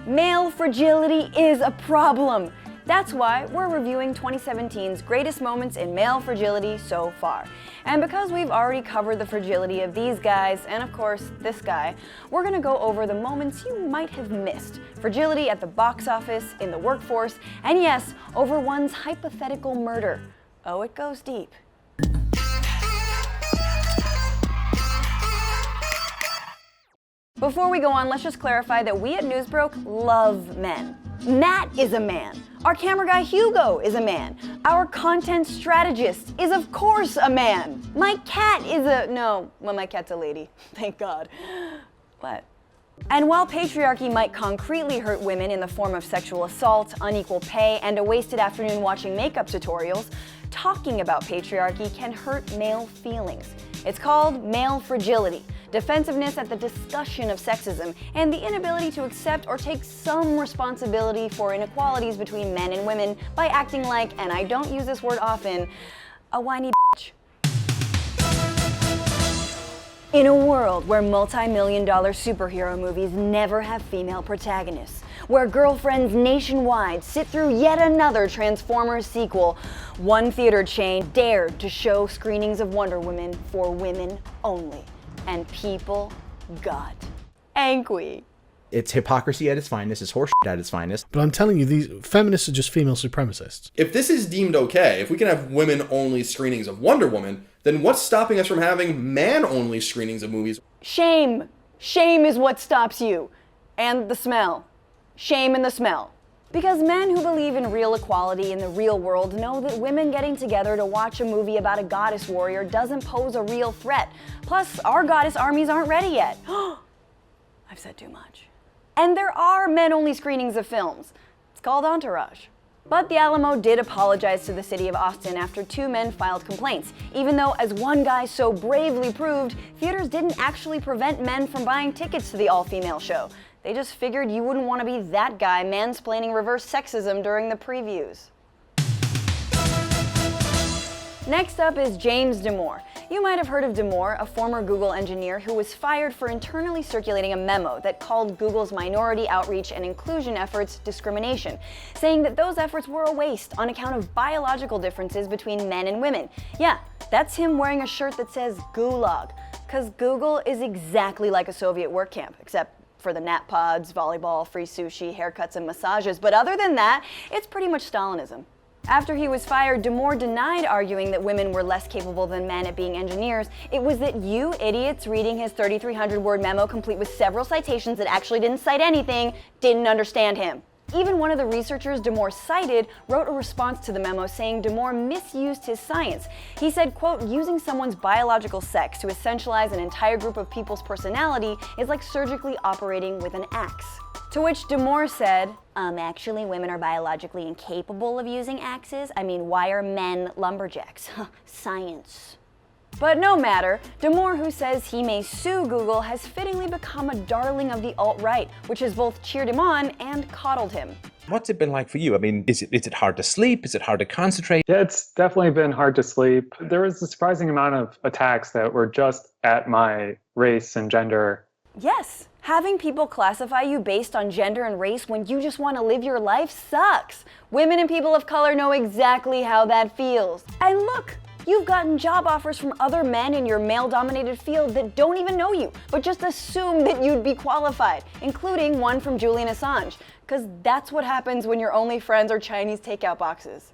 Male fragility is a problem. That's why we're reviewing 2017's greatest moments in male fragility so far. And because we've already covered the fragility of these guys, and of course this guy, we're gonna go over the moments you might have missed. Fragility at the box office, in the workforce, and yes, over one's hypothetical murder. Oh, it goes deep. Before we go on, let's just clarify that we at Newsbroke love men. Matt is a man. Our camera guy Hugo is a man. Our content strategist is of course a man. My cat is my cat's a lady. Thank God. What? And while patriarchy might concretely hurt women in the form of sexual assault, unequal pay, and a wasted afternoon watching makeup tutorials, talking about patriarchy can hurt male feelings. It's called male fragility, defensiveness at the discussion of sexism, and the inability to accept or take some responsibility for inequalities between men and women by acting like, and I don't use this word often, a whiny bitch. In a world where multi-million-dollar superhero movies never have female protagonists, where girlfriends nationwide sit through yet another Transformers sequel, one theater chain dared to show screenings of Wonder Woman for women only. And people got angry. It's hypocrisy at its finest, it's horseshit at its finest. But I'm telling you, these feminists are just female supremacists. If this is deemed okay, if we can have women-only screenings of Wonder Woman, then what's stopping us from having man-only screenings of movies? Shame. Shame is what stops you. And the smell. Shame and the smell. Because men who believe in real equality in the real world know that women getting together to watch a movie about a goddess warrior doesn't pose a real threat. Plus, our goddess armies aren't ready yet. I've said too much. And there are men-only screenings of films. It's called Entourage. But the Alamo did apologize to the city of Austin after two men filed complaints, even though, as one guy so bravely proved, theaters didn't actually prevent men from buying tickets to the all-female show. They just figured you wouldn't want to be that guy mansplaining reverse sexism during the previews. Next up is James Damour. You might have heard of Damour, a former Google engineer who was fired for internally circulating a memo that called Google's minority outreach and inclusion efforts discrimination, saying that those efforts were a waste on account of biological differences between men and women. Yeah, that's him wearing a shirt that says Gulag, because Google is exactly like a Soviet work camp, except for the nap pods, volleyball, free sushi, haircuts, and massages. But other than that, it's pretty much Stalinism. After he was fired, Damour denied arguing that women were less capable than men at being engineers. It was that you idiots reading his 3,300-word memo complete with several citations that actually didn't cite anything didn't understand him. Even one of the researchers Damour cited wrote a response to the memo saying Damour misused his science. He said, quote, using someone's biological sex to essentialize an entire group of people's personality is like surgically operating with an axe. To which Damour said, actually women are biologically incapable of using axes. I mean, why are men lumberjacks? Science. But no matter, Damour, who says he may sue Google, has fittingly become a darling of the alt-right, which has both cheered him on and coddled him. What's it been like for you? I mean, is it hard to sleep? Is it hard to concentrate? Yeah, it's definitely been hard to sleep. There was a surprising amount of attacks that were just at my race and gender. Yes, having people classify you based on gender and race when you just want to live your life sucks. Women and people of color know exactly how that feels. And look, you've gotten job offers from other men in your male-dominated field that don't even know you, but just assume that you'd be qualified, including one from Julian Assange, because that's what happens when your only friends are Chinese takeout boxes.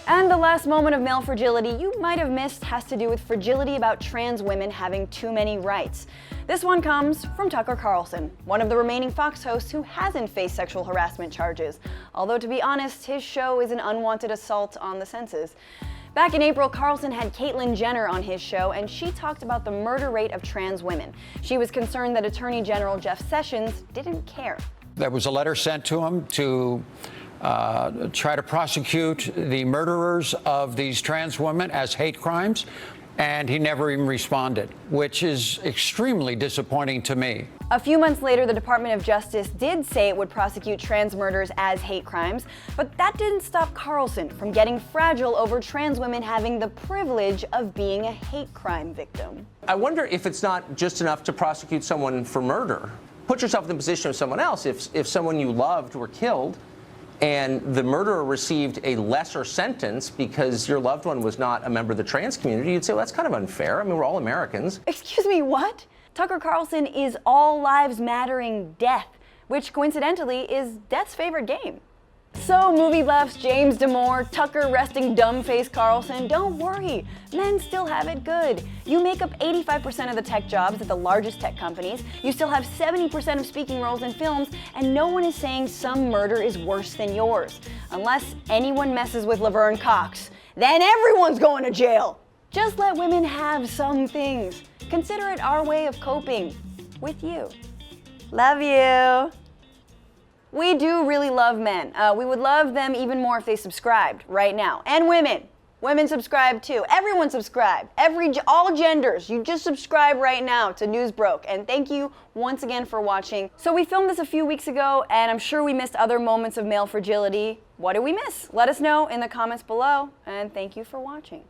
And the last moment of male fragility you might have missed has to do with fragility about trans women having too many rights. This one comes from Tucker Carlson, one of the remaining Fox hosts who hasn't faced sexual harassment charges. Although, to be honest, his show is an unwanted assault on the senses. Back in April, Carlson had Caitlyn Jenner on his show, and she talked about the murder rate of trans women. She was concerned that Attorney General Jeff Sessions didn't care. There was a letter sent to him to try to prosecute the murderers of these trans women as hate crimes, and he never even responded, which is extremely disappointing to me. A few months later, the Department of Justice did say it would prosecute trans murders as hate crimes, but that didn't stop Carlson from getting fragile over trans women having the privilege of being a hate crime victim. I wonder if it's not just enough to prosecute someone for murder. put yourself in the position of someone else. If someone you loved were killed and the murderer received a lesser sentence because your loved one was not a member of the trans community, you'd say, well, that's kind of unfair. I mean, we're all Americans. Excuse me, what? Tucker Carlson is All Lives Mattering Death, which coincidentally is Death's favorite game. So, movie buffs, James Damour, Tucker resting dumb-faced Carlson, don't worry, men still have it good. You make up 85% of the tech jobs at the largest tech companies, you still have 70% of speaking roles in films, and no one is saying some murder is worse than yours. Unless anyone messes with Laverne Cox, then everyone's going to jail. Just let women have some things. Consider it our way of coping with you. Love you. We do really love men. We would love them even more if they subscribed right now. And women. Women subscribe too. Everyone subscribe. All genders. You just subscribe right now to Newsbroke. And thank you once again for watching. So we filmed this a few weeks ago, and I'm sure we missed other moments of male fragility. What did we miss? Let us know in the comments below, and thank you for watching.